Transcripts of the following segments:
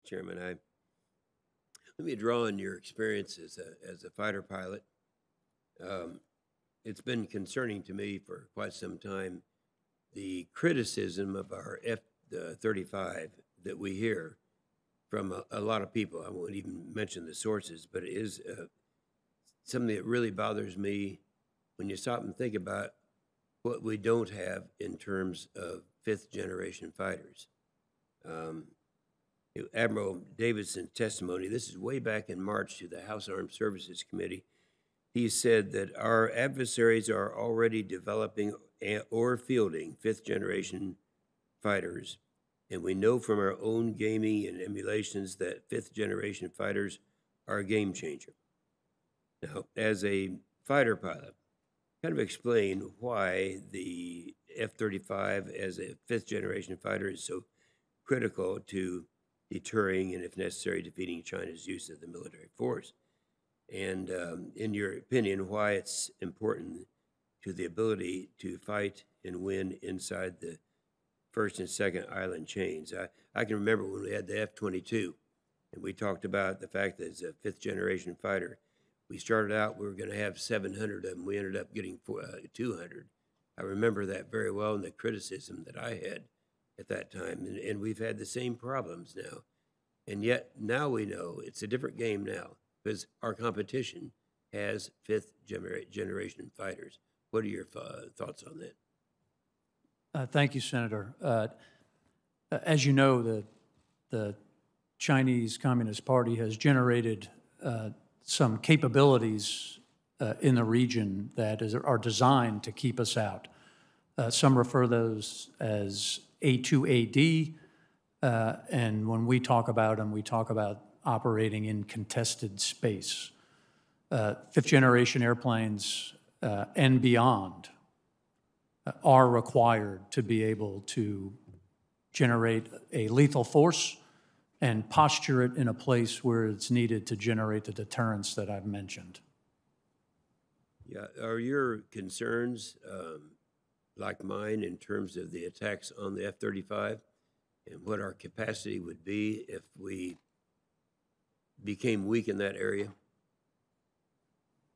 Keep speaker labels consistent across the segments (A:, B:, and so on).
A: Chairman. Let me draw on your experience as a fighter pilot. It's been concerning to me for quite some time, the criticism of our F-35 that we hear from a lot of people. I won't even mention the sources, but it is something that really bothers me when you stop and think about what we don't have in terms of fifth-generation fighters. Admiral Davidson's testimony, this is way back in March to the House Armed Services Committee, he said that our adversaries are already developing or fielding fifth-generation fighters, and we know from our own gaming and emulations that fifth-generation fighters are a game changer. Now, as a fighter pilot, kind of explain why the F-35 as a fifth-generation fighter is so critical to deterring and, if necessary, defeating China's use of the military force. And in your opinion, why it's important to the ability to fight and win inside the first and second island chains. I can remember when we had the F-22, and we talked about the fact that as a fifth-generation fighter, we started out, we were going to have 700 of them. We ended up getting 200. I remember that very well, and the criticism that I had at that time. And we've had the same problems now. And yet, now we know it's a different game now, because our competition has fifth-generation fighters. What are your thoughts on that?
B: Thank you, Senator. As you know, the Chinese Communist Party has generated some capabilities in the region that are designed to keep us out. Some refer those as A2AD, and when we talk about them, we talk about operating in contested space. Fifth-generation airplanes and beyond are required to be able to generate a lethal force and posture it in a place where it's needed to generate the deterrence that I've mentioned.
A: Yeah, are your concerns like mine in terms of the attacks on the F-35 and what our capacity would be if we became weak in that area?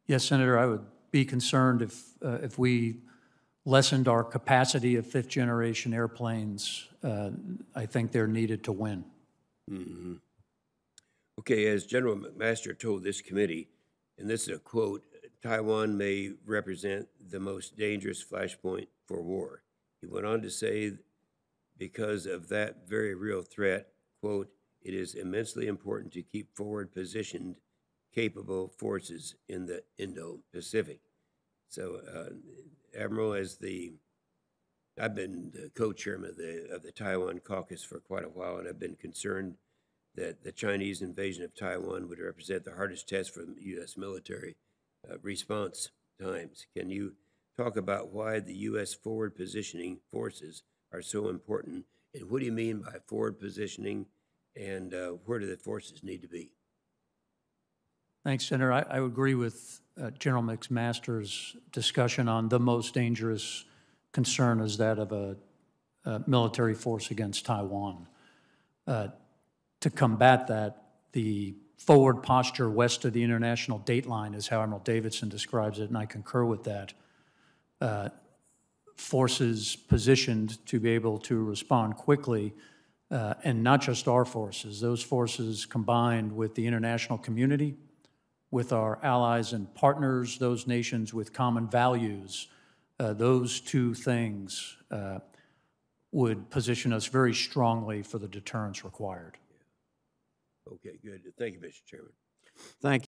B: Yes, Senator, I would be concerned if we lessened our capacity of fifth-generation airplanes. I think they're needed to win.
A: Mm-hmm. Okay, as General McMaster told this committee, and this is a quote, Taiwan may represent the most dangerous flashpoint for war. He went on to say, because of that very real threat, quote, it is immensely important to keep forward-positioned, capable forces in the Indo-Pacific. So, Admiral, I've been the co-chairman of the Taiwan caucus for quite a while, and I've been concerned that the Chinese invasion of Taiwan would represent the hardest test for U.S. military response times. Can you talk about why the U.S. forward positioning forces are so important, and what do you mean by forward positioning, and where do the forces need to be?
B: Thanks, Senator. I would agree with General McMaster's discussion on the most dangerous concern is that of a military force against Taiwan. To combat that, the forward posture west of the international date line is how Admiral Davidson describes it, and I concur with that. Forces positioned to be able to respond quickly, and not just our forces, those forces combined with the international community, with our allies and partners, those nations with common values, those two things would position us very strongly for the deterrence required.
A: Okay, good. Thank you, Mr. Chairman.
C: Thank you.